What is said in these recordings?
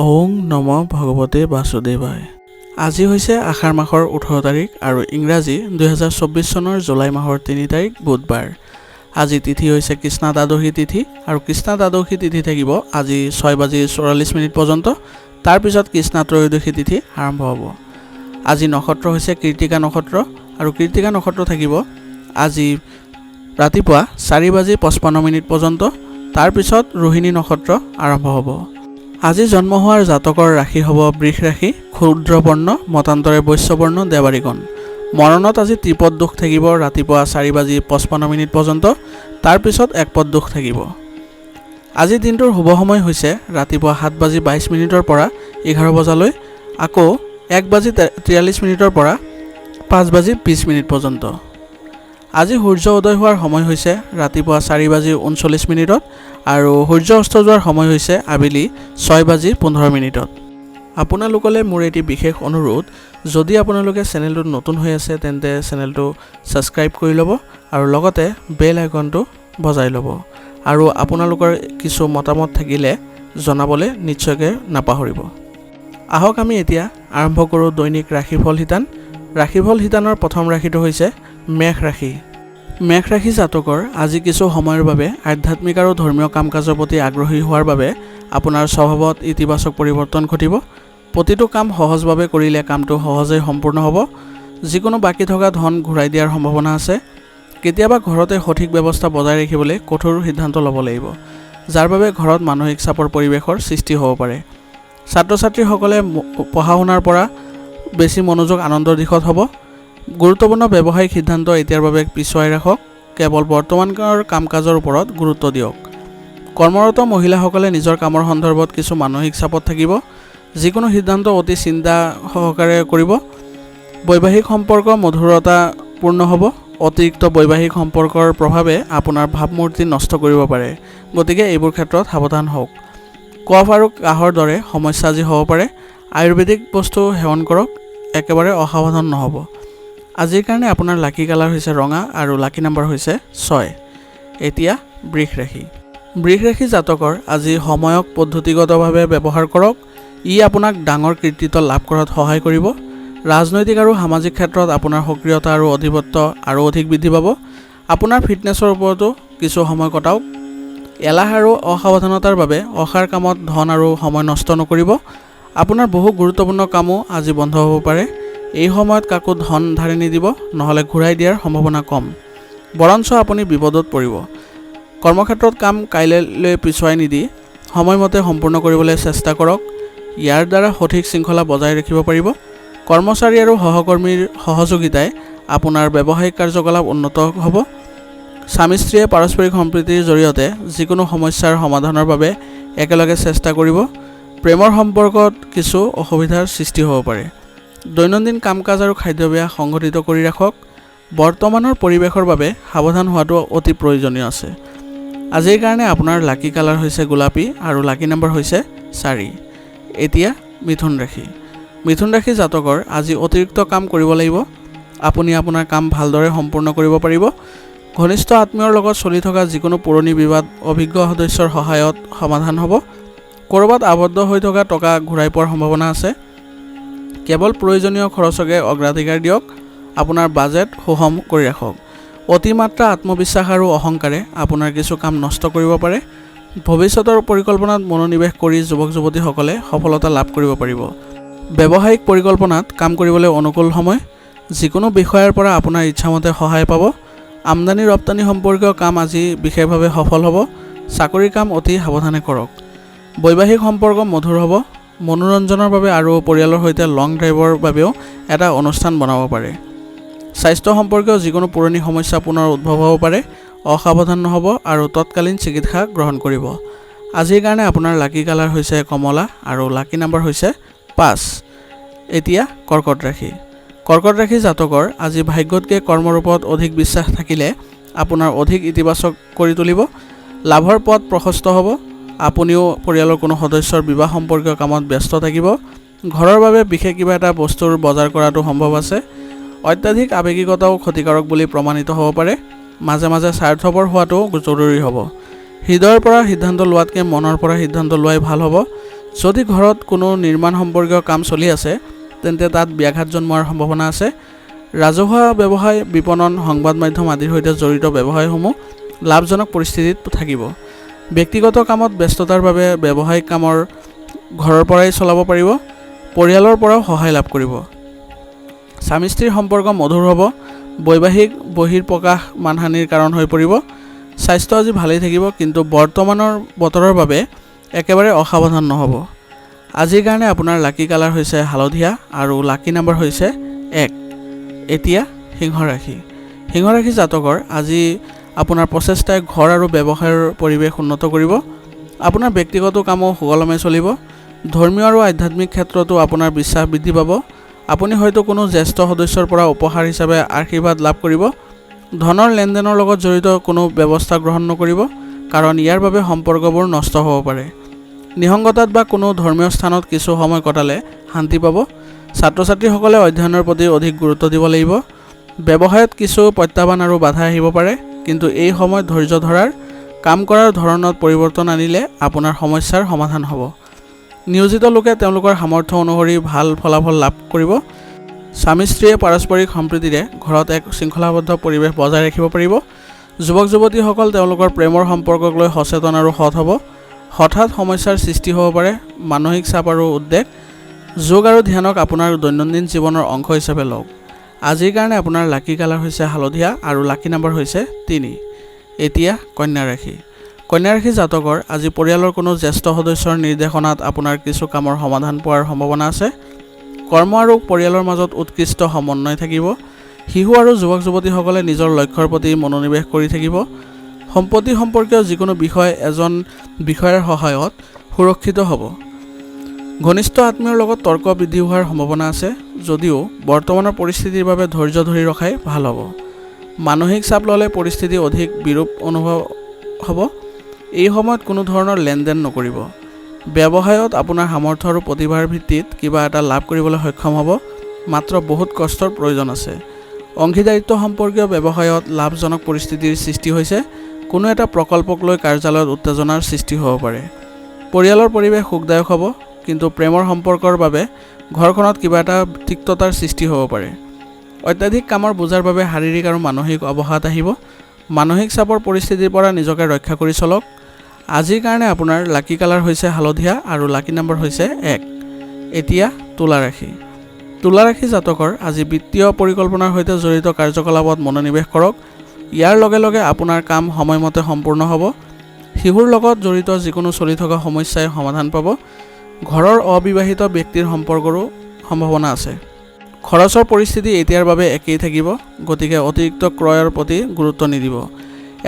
ওং নম ভগৱতে বাসুদেৱায়। আজি হৈছে আষাৰ মাহৰ 18 তাৰিখ আৰু ইংৰাজী 2024 চনৰ জুলাই মাহৰ 3 তাৰিখ বুধবাৰ। আজি তিথি হৈছে কৃষ্ণা দ্বাদশী তিথি আৰু কৃষ্ণা দ্বাদশী তিথি থাকিব আজি 6:44 পৰ্যন্ত। তাৰ পিছত কৃষ্ণা ত্ৰয়োদশী তিথি আৰম্ভ হ'ব। আজি নক্ষত্ৰ হৈছে কৃতিকা নক্ষত্ৰ আৰু কৃতিকা নক্ষত্ৰ থাকিব আজি ৰাতিপুৱা 4:55 পৰ্যন্ত। তাৰ পিছত ৰোহিণী নক্ষত্ৰ আৰম্ভ হ'ব। আজি জন্ম হোৱাৰ জাতকৰ ৰাশি হ'ব বৃষ ৰাশি, ক্ষুদ্ৰবৰ্ণ, মতান্তৰে বৈশ্যবৰ্ণ, দেৱাৰীগণ। মৰণত আজি ত্ৰিপদ দোষ থাকিব ৰাতিপুৱা 4:55 পৰ্যন্ত। তাৰ পিছত একপদ দোষ থাকিব। আজি দিনটোৰ শুভ সময় হৈছে ৰাতিপুৱা 7:22 পৰা 11 বজালৈ, আকৌ 1:43 পৰা 5:20 পৰ্যন্ত। আজি সূৰ্য উদয় হোৱাৰ সময় হৈছে ৰাতিপুৱা 4:39 আৰু সূৰ্য অস্ত যোৱাৰ সময় হৈছে আবেলি 6:15। আপোনালোকলৈ মোৰ এটি বিশেষ অনুৰোধ, যদি আপোনালোকে চেনেলটোত নতুন হৈ আছে তেন্তে চেনেলটো ছাবস্ক্ৰাইব কৰি ল'ব আৰু লগতে বেল আইকনটো বজাই ল'ব আৰু আপোনালোকৰ কিছু মতামত থাকিলে জনাবলৈ নিশ্চয়কৈ নাপাহৰিব। আহক আমি এতিয়া আৰম্ভ কৰোঁ দৈনিক ৰাশিফল শিতান। ৰাশিফল শিতানৰ প্ৰথম ৰাশিটো হৈছে মেষ ৰাশি। মেষ ৰাশি জাতকৰ আজি কিছু সময়ৰ বাবে আধ্যাত্মিক আৰু ধৰ্মীয় কাম কাজৰ প্ৰতি আগ্ৰহী হোৱাৰ বাবে আপোনাৰ স্বভাৱত ইতিবাচক পৰিৱৰ্তন ঘটিব। প্ৰতিটো কাম সহজভাৱে কৰিলে কামটো সহজেই সম্পূৰ্ণ হ'ব। যিকোনো বাকী থকা ধন ঘূৰাই দিয়াৰ সম্ভাৱনা আছে। কেতিয়াবা ঘৰতে সঠিক ব্যৱস্থা বজাই ৰাখিবলৈ কঠোৰ সিদ্ধান্ত ল'ব লাগিব, যাৰ বাবে ঘৰত মানসিক চাপৰ পৰিৱেশৰ সৃষ্টি হ'ব পাৰে। ছাত্ৰ ছাত্ৰীসকলে পঢ়া শুনাৰ পৰা বেছি মনোযোগ আনন্দৰ দিশত হ'ব। গুৰুত্বপূৰ্ণ ব্যৱসায়িক সিদ্ধান্ত এতিয়াৰ বাবে পিছুৱাই ৰাখক। কেৱল বৰ্তমানৰ কাম কাজৰ ওপৰত গুৰুত্ব দিয়ক। কৰ্মৰত মহিলাসকলে নিজৰ কামৰ সন্দৰ্ভত কিছু মানসিক চাপত থাকিব। যিকোনো সিদ্ধান্ত অতি চিন্তা সহকাৰে কৰিব। বৈবাহিক সম্পৰ্ক মধুৰতাপূৰ্ণ হ'ব। অতিৰিক্ত বৈবাহিক সম্পৰ্কৰ প্ৰভাৱে আপোনাৰ ভাৱমূৰ্তি নষ্ট কৰিব পাৰে, গতিকে এইবোৰ ক্ষেত্ৰত সাৱধান হওক। কফ আৰু কাহৰ দৰে সমস্যা আজি হ'ব পাৰে। আয়ুৰ্বেদিক বস্তু সেৱন কৰক, একেবাৰে অসাৱধান নহ'ব। আজিৰ কাৰণে আপোনাৰ লাকি কালাৰ হৈছে ৰঙা আৰু লাকি নাম্বাৰ হৈছে 6। এতিয়া বৃষ ৰাশি। বৃষ ৰাশি জাতকৰ আজি সময়ক পদ্ধতিগতভাৱে ব্যৱহাৰ কৰক। ই আপোনাক ডাঙৰ কৃতিত্ব লাভ কৰাত সহায় কৰিব। ৰাজনৈতিক আৰু সামাজিক ক্ষেত্ৰত আপোনাৰ সক্ৰিয়তা আৰু আধিপত্য আৰু অধিক বৃদ্ধি পাব। আপোনাৰ ফিটনেছৰ ওপৰতো কিছু সময় কটাওক। এলাহ আৰু অসাৱধানতাৰ বাবে অসাৰ কামত ধন আৰু সময় নষ্ট নকৰিব। আপোনাৰ বহু গুৰুত্বপূৰ্ণ কামো আজি বন্ধ হ'ব পাৰে। এই সময়ত কাকো ধন ধাৰে নিদিব, নহ'লে ঘূৰাই দিয়াৰ সম্ভাৱনা কম। বৰঞ্চ আপুনি বিপদত পৰিব। কৰ্মক্ষেত্ৰত কাম কাইলৈ পিছুৱাই নিদি সময়মতে সম্পূৰ্ণ কৰিবলৈ চেষ্টা কৰক। ইয়াৰ দ্বাৰা সঠিক শৃংখলা বজাই ৰাখিব পাৰিব। কৰ্মচাৰী আৰু সহকৰ্মীৰ সহযোগিতাই আপোনাৰ ব্যৱসায়িক কাৰ্যকলাপ উন্নত হ'ব। স্বামী স্ত্ৰীয়ে পাৰস্পৰিক সম্প্ৰীতিৰ জৰিয়তে যিকোনো সমস্যাৰ সমাধানৰ বাবে একেলগে চেষ্টা কৰিব। প্ৰেমৰ সম্পৰ্কত কিছু অসুবিধাৰ সৃষ্টি হ'ব পাৰে। দৈনন্দিন কাম কাজ আৰু খাদ্যাভ্যাস সংগঠিত কৰি ৰাখক। বৰ্তমানৰ পৰিৱেশৰ বাবে সাৱধান হোৱাটো অতি প্ৰয়োজনীয় আছে। আজিৰ কাৰণে আপোনাৰ লাকি কালাৰ হৈছে গোলাপী আৰু লাকি নাম্বাৰ হৈছে 4। এতিয়া মিথুন ৰাশি। মিথুন ৰাশি জাতকৰ আজি অতিৰিক্ত কাম কৰিব লাগিব। আপুনি আপোনাৰ কাম ভালদৰে সম্পূৰ্ণ কৰিব পাৰিব। ঘনিষ্ঠ আত্মীয়ৰ লগত চলি থকা যিকোনো পুৰণি বিবাদ অভিজ্ঞ সদস্যৰ সহায়ত সমাধান হ'ব। ক'ৰবাত আবদ্ধ হৈ থকা টকা ঘূৰাই পোৱাৰ সম্ভাৱনা আছে। কেৱল প্ৰয়োজনীয় খৰচকে অগ্ৰাধিকাৰ দিয়ক। আপোনাৰ বাজেট সুষম কৰি ৰাখক। অতিমাত্ৰা আত্মবিশ্বাস আৰু অহংকাৰে আপোনাৰ কিছু কাম নষ্ট কৰিব পাৰে। ভৱিষ্যতৰ পৰিকল্পনাত মনোনিৱেশ কৰি যুৱক যুৱতীসকলে সফলতা লাভ কৰিব পাৰিব। ব্যৱসায়িক পৰিকল্পনাত কাম কৰিবলৈ অনুকূল সময়। যিকোনো বিষয়ৰ পৰা আপোনাৰ ইচ্ছামতে সহায় পাব। আমদানি ৰপ্তানি সম্পৰ্কীয় কাম আজি বিশেষভাৱে সফল হ'ব। চাকৰিৰ কাম অতি সাৱধানে কৰক। বৈবাহিক সম্পৰ্ক মধুৰ হ'ব। মনোৰঞ্জনৰ বাবে আৰু পৰিয়ালৰ সৈতে লং ড্ৰাইভৰ বাবেও এটা অনুষ্ঠান বনাব পাৰে। স্বাস্থ্য সম্পৰ্কীয় যিকোনো পুৰণি সমস্যা পুনৰ উদ্ভৱ হ'ব পাৰে। অসাৱধান নহ'ব আৰু তৎকালীন চিকিৎসা গ্ৰহণ কৰিব। আজিৰ কাৰণে আপোনাৰ লাকি কালাৰ হৈছে কমলা আৰু লাকি নাম্বাৰ হৈছে 5। এতিয়া কৰ্কট ৰাশি। কৰ্কট ৰাশি জাতকৰ আজি ভাগ্যতকৈ কৰ্মৰ ওপৰত অধিক বিশ্বাস থাকিলে আপোনাৰ অধিক ইতিবাচক কৰি তুলিব। লাভৰ পথ প্ৰশস্ত হ'ব। আপুনিও পৰিয়ালৰ কোনো সদস্যৰ বিবাহ সম্পৰ্কীয় কামত ব্যস্ত থাকিব। ঘৰৰ বাবে বিশেষ কিবা এটা বস্তুৰ বজাৰ কৰাটো সম্ভৱ আছে। অত্যাধিক আৱেগিকতাও ক্ষতিকাৰক বুলি প্ৰমাণিত হ'ব পাৰে। মাজে মাজে স্বাৰ্থপৰ হোৱাটো জৰুৰী হ'ব। হৃদয়ৰ পৰা সিদ্ধান্ত লোৱাতকৈ মনৰ পৰা সিদ্ধান্ত লোৱাই ভাল হ'ব। যদি ঘৰত কোনো নিৰ্মাণ সম্পৰ্কীয় কাম চলি আছে তেন্তে তাত ব্যাঘাত জন্মোৱাৰ সম্ভাৱনা আছে। ৰাজহুৱা ব্যৱসায়, বিপণন, সংবাদ মাধ্যম আদিৰ সৈতে জড়িত ব্যৱসায়সমূহ লাভজনক পৰিস্থিতিত থাকিব। ব্যক্তিগত কামত ব্যস্ততাৰ বাবে ব্যৱসায়িক কামৰ ঘৰৰ পৰাই চলাব পাৰিব। পৰিয়ালৰ পৰাও সহায় লাভ কৰিব। স্বামী স্ত্ৰীৰ সম্পৰ্ক মধুৰ হ'ব। বৈবাহিক বহিঃপ্ৰকাশ মানহানিৰ কাৰণ হৈ পৰিব। স্বাস্থ্য আজি ভালেই থাকিব, কিন্তু বৰ্তমানৰ বতৰৰ বাবে একেবাৰে অসাৱধান নহ'ব। আজিৰ কাৰণে আপোনাৰ লাকি কালাৰ হৈছে হালধীয়া আৰু লাকি নাম্বাৰ হৈছে 1। এতিয়া সিংহ ৰাশি। সিংহ ৰাশি জাতকৰ আজি আপোনাৰ প্ৰচেষ্টাই ঘৰ আৰু ব্যৱসায়ৰ পৰিৱেশ উন্নত কৰিব। আপোনাৰ ব্যক্তিগত কামো সুকলমে চলিব। ধৰ্মীয় আৰু আধ্যাত্মিক ক্ষেত্ৰতো আপোনাৰ বিশ্বাস বৃদ্ধি পাব। আপুনি হয়তো কোনো জ্যেষ্ঠ সদস্যৰ পৰা উপহাৰ হিচাপে আশীৰ্বাদ লাভ কৰিব। ধনৰ লেনদেনৰ লগত জড়িত কোনো ব্যৱস্থা গ্ৰহণ নকৰিব, কাৰণ ইয়াৰ বাবে সম্পৰ্কবোৰ নষ্ট হ'ব পাৰে। নিসংগতাত বা কোনো ধৰ্মীয় স্থানত কিছু সময় কটালে শান্তি পাব। ছাত্ৰ ছাত্ৰীসকলে অধ্যয়নৰ প্ৰতি অধিক গুৰুত্ব দিব লাগিব। ব্যৱসায়ত কিছু প্ৰত্যাহ্বান আৰু বাধা আহিব পাৰে, কিন্তু এই সময়ত ধৈৰ্য ধৰাৰ, কাম কৰাৰ ধৰণত পৰিৱৰ্তন আনিলে আপোনাৰ সমস্যাৰ সমাধান হ'ব। নিয়োজিত লোকে তেওঁলোকৰ সামৰ্থ্য অনুসৰি ভাল ফলাফল লাভ কৰিব। স্বামী স্ত্ৰীয়ে পাৰস্পৰিক সম্প্ৰীতিৰে ঘৰত এক শৃংখলাবদ্ধ পৰিৱেশ বজাই ৰাখিব পাৰিব। যুৱক যুৱতীসকল তেওঁলোকৰ প্ৰেমৰ সম্পৰ্কক লৈ সচেতন আৰু সৎ হ'ব। হঠাৎ সমস্যাৰ সৃষ্টি হ'ব পাৰে। মানসিক চাপ আৰু উদ্বেগ। যোগ আৰু ধ্যানক আপোনাৰ দৈনন্দিন জীৱনৰ অংশ হিচাপে লওক। আজিৰ কাৰণে আপোনাৰ লাকি কালাৰ হৈছে হালধীয়া আৰু লাকি নাম্বাৰ হৈছে 3। এতিয়া কন্যা ৰাশি। কন্যা ৰাশি জাতকৰ আজি পৰিয়ালৰ কোনো জ্যেষ্ঠ সদস্যৰ নিৰ্দেশনাত আপোনাৰ কিছু কামৰ সমাধান পোৱাৰ সম্ভাৱনা আছে। কৰ্ম আৰু পৰিয়ালৰ মাজত উৎকৃষ্ট সমন্বয় থাকিব। শিশু আৰু যুৱক যুৱতীসকলে নিজৰ লক্ষ্যৰ প্ৰতি মনোনিৱেশ কৰি থাকিব। সম্পত্তি সম্পৰ্কীয় যিকোনো বিষয় এজন বিষয়াৰ সহায়ত সুৰক্ষিত হ'ব। ঘনিষ্ঠ আত্মীয়ৰ লগত তৰ্ক বৃদ্ধি হোৱাৰ সম্ভাৱনা আছে, যদিও বৰ্তমানৰ পৰিস্থিতিৰ বাবে ধৈৰ্য ধৰি ৰখাই ভাল হ'ব। মানসিক চাপ ল'লে পৰিস্থিতি অধিক বিৰূপ অনুভৱ হ'ব। এই সময়ত কোনো ধৰণৰ লেনদেন নকৰিব। ব্যৱসায়ত আপোনাৰ সামৰ্থ্য আৰু প্ৰতিভাৰ ভিত্তিত কিবা এটা লাভ কৰিবলৈ সক্ষম হ'ব, মাত্ৰ বহুত কষ্টৰ প্ৰয়োজন আছে। অংশীদাৰিত্ব সম্পৰ্কীয় ব্যৱসায়ত লাভজনক পৰিস্থিতিৰ সৃষ্টি হৈছে। কোনো এটা প্ৰকল্পক লৈ কাৰ্যালয়ত উত্তেজনাৰ সৃষ্টি হ'ব পাৰে। পৰিয়ালৰ পৰিৱেশ সুখদায়ক হ'ব, কিন্তু প্ৰেমৰ সম্পৰ্কৰ বাবে ঘৰখনত কিবা এটা তিক্ততাৰ সৃষ্টি হ'ব পাৰে। অত্যাধিক কামৰ বোজাৰ বাবে শাৰীৰিক আৰু মানসিক অৱসাদ আহিব। মানসিক চাপৰ পৰিস্থিতিৰ পৰা নিজকে ৰক্ষা কৰি চলক। আজিৰ কাৰণে আপোনাৰ লাকি কালাৰ হৈছে হালধীয়া আৰু লাকি নাম্বাৰ হৈছে 1। এতিয়া তুলা ৰাশি। তুলা ৰাশি জাতকৰ আজি বিত্তীয় পৰিকল্পনাৰ সৈতে জড়িত কাৰ্যকলাপত মনোনিৱেশ কৰক। ইয়াৰ লগে লগে আপোনাৰ কাম সময়মতে সম্পূৰ্ণ হ'ব। শিশুৰ লগত জড়িত যিকোনো চলি থকা সমস্যাই সমাধান পাব। ঘৰৰ অবিবাহিত ব্যক্তিৰ সম্পৰ্কৰো সম্ভাৱনা আছে। খৰচৰ পৰিস্থিতি এতিয়াৰ বাবে একেই থাকিব, গতিকে অতিৰিক্ত ক্ৰয়ৰ প্ৰতি গুৰুত্ব নিদিব।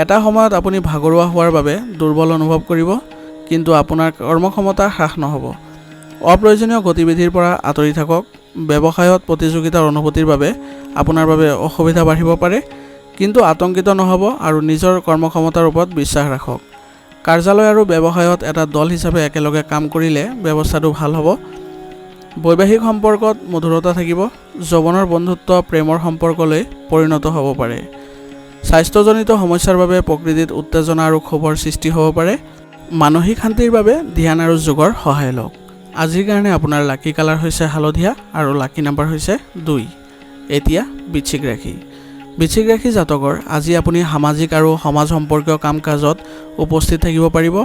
এটা সময়ত আপুনি ভাগৰুৱা হোৱাৰ বাবে দুৰ্বল অনুভৱ কৰিব, কিন্তু আপোনাৰ কৰ্মক্ষমতা হ্ৰাস নহ'ব। অপ্ৰয়োজনীয় গতিবিধিৰ পৰা আঁতৰি থাকক। ব্যৱসায়ত প্ৰতিযোগিতাৰ অনুভূতিৰ বাবে আপোনাৰ বাবে অসুবিধা বাঢ়িব পাৰে, কিন্তু আতংকিত নহ'ব আৰু নিজৰ কৰ্মক্ষমতাৰ ওপৰত বিশ্বাস ৰাখক। কাৰ্যালয় আৰু ব্যৱসায়ত এটা দল হিচাপে একেলগে কাম কৰিলে ব্যৱস্থাটো ভাল হ'ব। বৈবাহিক সম্পৰ্কত মধুৰতা থাকিব। যৌৱনৰ বন্ধুত্ব প্ৰেমৰ সম্পৰ্কলৈ পৰিণত হ'ব পাৰে। স্বাস্থ্যজনিত সমস্যাৰ বাবে প্ৰকৃতিত উত্তেজনা আৰু ক্ষোভৰ সৃষ্টি হ'ব পাৰে। মানসিক শান্তিৰ বাবে ধ্যান আৰু যোগৰ সহায় লওক। আজিৰ কাৰণে আপোনাৰ লাকি কালাৰ হৈছে হালধীয়া আৰু লাকি নাম্বাৰ হৈছে 2। এতিয়া বৃশ্চিক ৰাশি। বৃশ্চিক ৰাশি জাতকৰ আজি আপুনি সামাজিক আৰু সমাজ সম্পৰ্কীয় কাম কাজত উপস্থিত থাকিব পাৰিব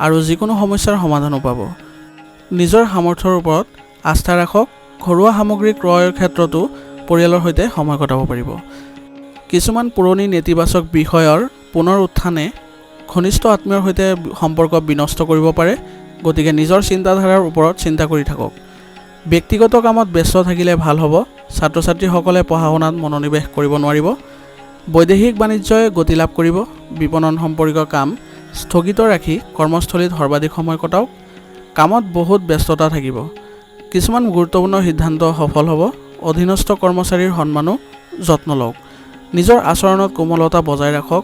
আৰু যিকোনো সমস্যাৰ সমাধানো পাব। নিজৰ সামৰ্থ্যৰ ওপৰত আস্থা ৰাখক। ঘৰুৱা সামগ্ৰী ক্ৰয়ৰ ক্ষেত্ৰতো পৰিয়ালৰ সৈতে সময় কটাব পাৰিব। কিছুমান পুৰণি নেতিবাচক বিষয়ৰ পুনৰ উত্থানে ঘনিষ্ঠ আত্মীয়ৰ সৈতে সম্পৰ্ক বিনষ্ট কৰিব পাৰে, গতিকে নিজৰ চিন্তাধাৰাৰ ওপৰত চিন্তা কৰি থাকক। ব্যক্তিগত কামত ব্যস্ত থাকিলে ভাল হ'ব। ছাত্ৰ ছাত্ৰীসকলে পঢ়া শুনাত মনোনিৱেশ কৰিব নোৱাৰিব। বৈদেশিক বাণিজ্যই গতি লাভ কৰিব। বিপণন সম্পৰ্কীয় কাম স্থগিত ৰাখি কৰ্মস্থলীত সৰ্বাধিক সময় কটাওক। কামত বহুত ব্যস্ততা থাকিব। কিছুমান গুৰুত্বপূৰ্ণ সিদ্ধান্ত সফল হ'ব। অধীনস্থ কৰ্মচাৰীৰ সন্মানো যত্ন লওক। নিজৰ আচৰণত কোমলতা বজাই ৰাখক।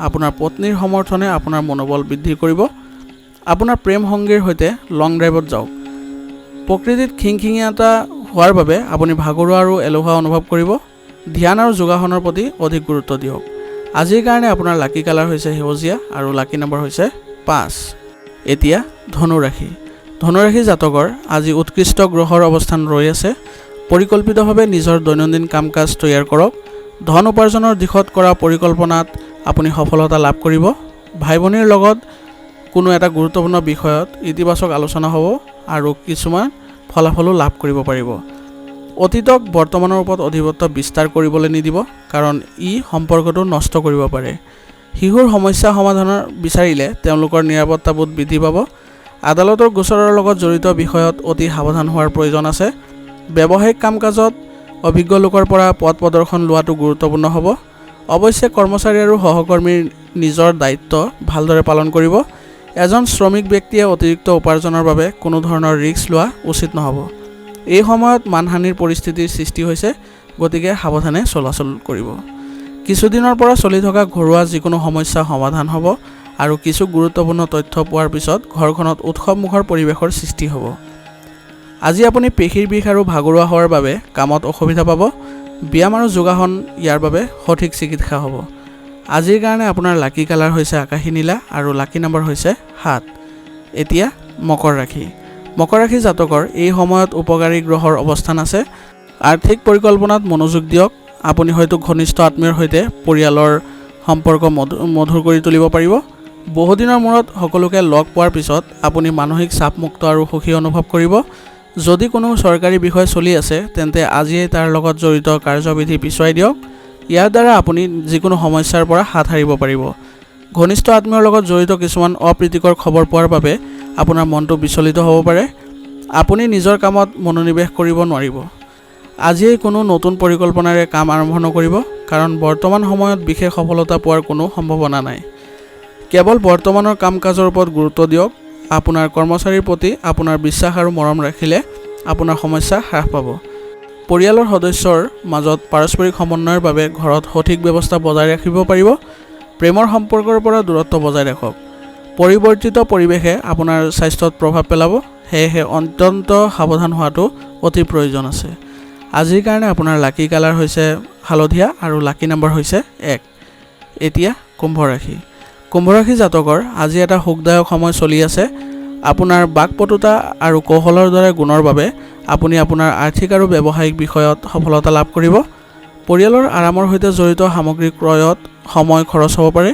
আপোনাৰ পত্নীৰ সমৰ্থনে আপোনাৰ মনোবল বৃদ্ধি কৰিব। আপোনাৰ প্ৰেম সংগীৰ সৈতে লং ড্ৰাইভত যাওক। প্ৰকৃতিত খিংখিঙীয়াতা হোৱাৰ বাবে আপুনি ভাগৰুৱা আৰু এলেহুৱা অনুভৱ কৰিব। ধ্যান আৰু যোগাসনৰ প্ৰতি অধিক গুৰুত্ব দিয়ক। আজিৰ কাৰণে আপোনাৰ লাকি কালাৰ হৈছে সেউজীয়া আৰু লাকি নাম্বাৰ হৈছে 5। এতিয়া ধনু ৰাশি। ধনুৰাশি জাতকৰ আজি উৎকৃষ্ট গ্ৰহৰ অৱস্থান ৰৈ আছে। পৰিকল্পিতভাৱে নিজৰ দৈনন্দিন কাম কাজ তৈয়াৰ কৰক। ধন উপাৰ্জনৰ দিশত কৰা পৰিকল্পনাত আপুনি সফলতা লাভ কৰিব। ভাই ভনীৰ লগত কোনো এটা গুৰুত্বপূৰ্ণ বিষয়ত ইতিবাচক আলোচনা হ'ব আৰু কিছুমান ফলাফলো লাভ কৰিব পাৰিব। অতীতক বৰ্তমানৰ ওপৰত অধিপত্য বিস্তাৰ কৰিবলৈ নিদিব, কাৰণ ই সম্পৰ্কটো নষ্ট কৰিব পাৰে। শিশুৰ সমস্যা সমাধানৰ বিচাৰিলে তেওঁলোকৰ নিৰাপত্তাবোধ বৃদ্ধি পাব। আদালতৰ গোচৰৰ লগত জড়িত বিষয়ত অতি সাৱধান হোৱাৰ প্ৰয়োজন আছে। ব্যৱসায়িক কাম কাজত অভিজ্ঞ লোকৰ পৰা পথ প্ৰদৰ্শন লোৱাটো গুৰুত্বপূৰ্ণ হ'ব। অৱশ্যে কৰ্মচাৰী আৰু সহকৰ্মীৰ নিজৰ দায়িত্ব ভালদৰে পালন কৰিব। এজন শ্ৰমিক ব্যক্তিয়ে অতিৰিক্ত উপাৰ্জনৰ বাবে কোনো ধৰণৰ ৰিস্ক লোৱা উচিত নহ'ব। এই সময়ত মানহানিৰ পৰিস্থিতিৰ সৃষ্টি হৈছে, গতিকে সাৱধানে চলাচল কৰিব। কিছুদিনৰ পৰা চলি থকা ঘৰুৱা যিকোনো সমস্যা সমাধান হ'ব আৰু কিছু গুৰুত্বপূৰ্ণ তথ্য পোৱাৰ পিছত ঘৰখনত উৎসৱমুখৰ পৰিৱেশৰ সৃষ্টি হ'ব। আজি আপুনি পেশীৰ বিষ আৰু ভাগৰুৱা হোৱাৰ বাবে কামত অসুবিধা পাব। ব্যায়াম আৰু যোগাসন ইয়াৰ বাবে সঠিক চিকিৎসা হ'ব। আজিৰ কাৰণে আপোনাৰ লাকি কালাৰ হৈছে আকাশী নীলা আৰু লাকি নম্বৰ হৈছে 7। এতিয়া মকৰ ৰাশি। মকৰ ৰাশি জাতকৰ এই সময়ত উপকাৰী গ্ৰহৰ অৱস্থান আছে। আৰ্থিক পৰিকল্পনাত মনোযোগ দিয়ক। আপুনি হয়তো ঘনিষ্ঠ আত্মীয়ৰ সৈতে পৰিয়ালৰ সম্পৰ্ক মধুৰ কৰি তুলিব পাৰিব। বহুদিনৰ মূৰত সকলোকে লগ পোৱাৰ পিছত আপুনি মানসিক চাপমুক্ত আৰু সুখী অনুভৱ কৰিব। যদি কোনো চৰকাৰী বিষয় চলি আছে তেন্তে আজিয়েই তাৰ লগত জড়িত কাৰ্যবিধি পিছুৱাই দিয়ক। ইয়াৰ দ্বাৰা আপুনি যিকোনো সমস্যাৰ পৰা হাত সাৰিব পাৰিব। ঘনিষ্ঠ আত্মীয়ৰ লগত জড়িত কিছুমান অপ্ৰীতিকৰ খবৰ পোৱাৰ বাবে আপোনাৰ মনটো বিচলিত হ'ব পাৰে। আপুনি নিজৰ কামত মনোনিৱেশ কৰিব নোৱাৰিব। আজিয়েই কোনো নতুন পৰিকল্পনাৰে কাম আৰম্ভ নকৰিব, কাৰণ বৰ্তমান সময়ত বিশেষ সফলতা পোৱাৰ কোনো সম্ভাৱনা নাই। কেৱল বৰ্তমানৰ কাম কাজৰ ওপৰত গুৰুত্ব দিয়ক। আপোনাৰ কৰ্মচাৰীৰ প্ৰতি আপোনাৰ বিশ্বাস আৰু মৰম ৰাখিলে আপোনাৰ সমস্যা হ্ৰাস পাব। পৰিয়ালৰ সদস্যৰ মাজত পাৰস্পৰিক সমন্বয়ৰ বাবে ঘৰত সঠিক ব্যৱস্থা বজাই ৰাখিব পাৰিব। প্ৰেমৰ সম্পৰ্কৰ পৰা দূৰত্ব বজাই ৰাখক। পৰিৱৰ্তিত পৰিৱেশে আপোনাৰ স্বাস্থ্যত প্ৰভাৱ পেলাব, সেয়েহে অত্যন্ত সাৱধান হোৱাটো অতি প্ৰয়োজন আছে। আজিৰ কাৰণে আপোনাৰ লাকি কালাৰ হৈছে হালধীয়া আৰু লাকি নম্বৰ হৈছে 1। এতিয়া কুম্ভ ৰাশি। কুম্ভ ৰাশি জাতকৰ আজি এটা সুখদায়ক সময় চলি আছে। আপোনাৰ বাকপটুতা আৰু কৌশলৰ দৰে গুণৰ বাবে আপুনি আপোনাৰ আৰ্থিক আৰু ব্যৱসায়িক বিষয়ত সফলতা লাভ কৰিব। পৰিয়ালৰ আৰামৰ সৈতে জড়িত সামগ্ৰী ক্ৰয়ত সময় খৰচ হ'ব পাৰে।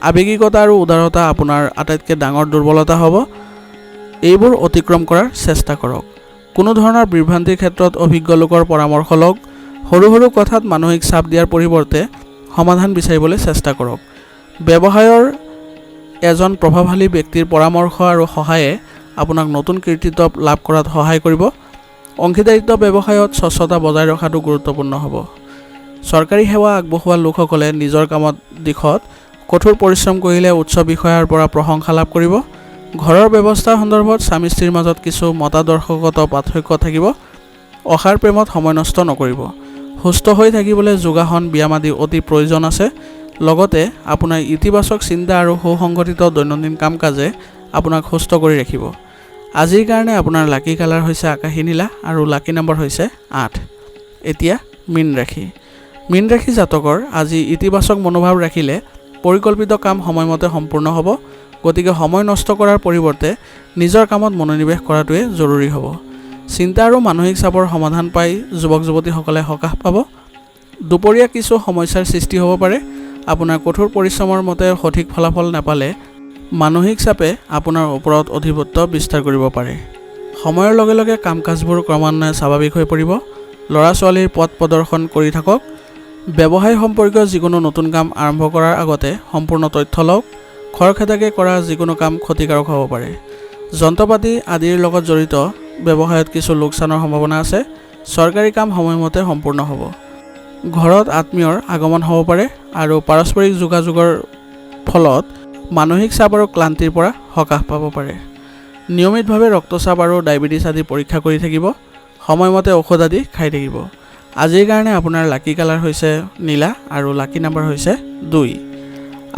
আৱেগিকতা আৰু উদাৰতা আপোনাৰ আটাইতকৈ ডাঙৰ দুৰ্বলতা হ'ব। এইবোৰ অতিক্ৰম কৰাৰ চেষ্টা কৰক। কোনো ধৰণৰ বিভ্ৰান্তিৰ ক্ষেত্ৰত অভিজ্ঞ লোকৰ পৰামৰ্শ লওক। সৰু সৰু কথাত মানসিক চাপ দিয়াৰ পৰিৱৰ্তে সমাধান বিচাৰিবলৈ চেষ্টা কৰক। ব্যৱসায়ৰ এজন প্ৰভাৱশালী ব্যক্তিৰ পৰামৰ্শ আৰু সহায়ে আপোনাক নতুন কৃতিত্ব লাভ কৰাত সহায় কৰিব। অংশীদাৰিত্ব ব্যৱসায়ত স্বচ্ছতা বজাই ৰখাটো গুৰুত্বপূৰ্ণ হ'ব। চৰকাৰী সেৱা আগবঢ়োৱা লোকসকলে নিজৰ কামত দিশত কঠোৰ পৰিশ্ৰম কৰিলে উচ্চ বিষয়াৰ পৰা প্ৰশংসা লাভ কৰিব। ঘৰৰ ব্যৱস্থাৰ সন্দৰ্ভত স্বামী স্ত্ৰীৰ মাজত কিছু মতাদৰ্শগত পাৰ্থক্য থাকিব। অসাৰ প্ৰেমত সময় নষ্ট নকৰিব। সুস্থ হৈ থাকিবলৈ যোগাসন, ব্যায়াম আদি অতি প্ৰয়োজন আছে। লগতে আপোনাৰ ইতিবাচক চিন্তা আৰু সুসংগঠিত দৈনন্দিন কাম কাজে আপোনাক সুস্থ কৰি ৰাখিব। আজিৰ কাৰণে আপোনাৰ লাকি কালাৰ হৈছে আকাশী নীলা আৰু লাকি নম্বৰ হৈছে 8। এতিয়া মীন ৰাশি। মীন ৰাশি জাতকৰ আজি ইতিবাচক মনোভাৱ ৰাখিলে পৰিকল্পিত কাম সময়মতে সম্পূৰ্ণ হ'ব। গতিকে সময় নষ্ট কৰাৰ পৰিৱৰ্তে নিজৰ কামত মনোনিৱেশ কৰাটোৱে জৰুৰী হ'ব। চিন্তা আৰু মানসিক চাপৰ সমাধান পাই যুৱক যুৱতীসকলে সকাহ পাব। দুপৰীয়া কিছু সমস্যাৰ সৃষ্টি হ'ব পাৰে। আপোনাৰ কঠোৰ পৰিশ্ৰমৰ মতে সঠিক ফলাফল নাপালে মানসিক চাপে আপোনাৰ ওপৰত অধিপত্য বিস্তাৰ কৰিব পাৰে। সময়ৰ লগে লগে কাম কাজবোৰ ক্ৰমান্বয়ে স্বাভাৱিক হৈ পৰিব। ল'ৰা ছোৱালীৰ পথ প্ৰদৰ্শন কৰি থাকক। ব্যৱসায় সম্পৰ্কীয় যিকোনো নতুন কাম আৰম্ভ কৰাৰ আগতে সম্পূৰ্ণ তথ্য লওক। খৰখেদাকৈ কৰা যিকোনো কাম ক্ষতিকাৰক হ'ব পাৰে। যন্ত্ৰপাতি আদিৰ লগত জড়িত ব্যৱসায়ত কিছু লোকচানৰ সম্ভাৱনা আছে। চৰকাৰী কাম সময়মতে সম্পূৰ্ণ হ'ব। ঘৰত আত্মীয়ৰ আগমন হ'ব পাৰে আৰু পাৰস্পৰিক যোগাযোগৰ ফলত মানসিক চাপ আৰু ক্লান্তিৰ পৰা সকাহ পাব পাৰে। নিয়মিতভাৱে ৰক্তচাপ আৰু ডায়েবেটিছ আদি পৰীক্ষা কৰি থাকিব। সময়মতে ঔষধ আদি খাই থাকিব। আজিৰ কাৰণে আপোনাৰ লাকি কালাৰ হৈছে নীলা আৰু লাকি নম্বৰ হৈছে 2।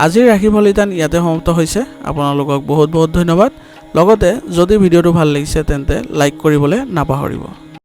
আজিৰ ৰাশিফল নিদান ইয়াতে সমাপ্ত হৈছে। আপোনালোকক বহুত বহুত ধন্যবাদ। লগতে যদি ভিডিঅ'টো ভাল লাগিছে তেন্তে লাইক কৰিবলৈ নাপাহৰিব।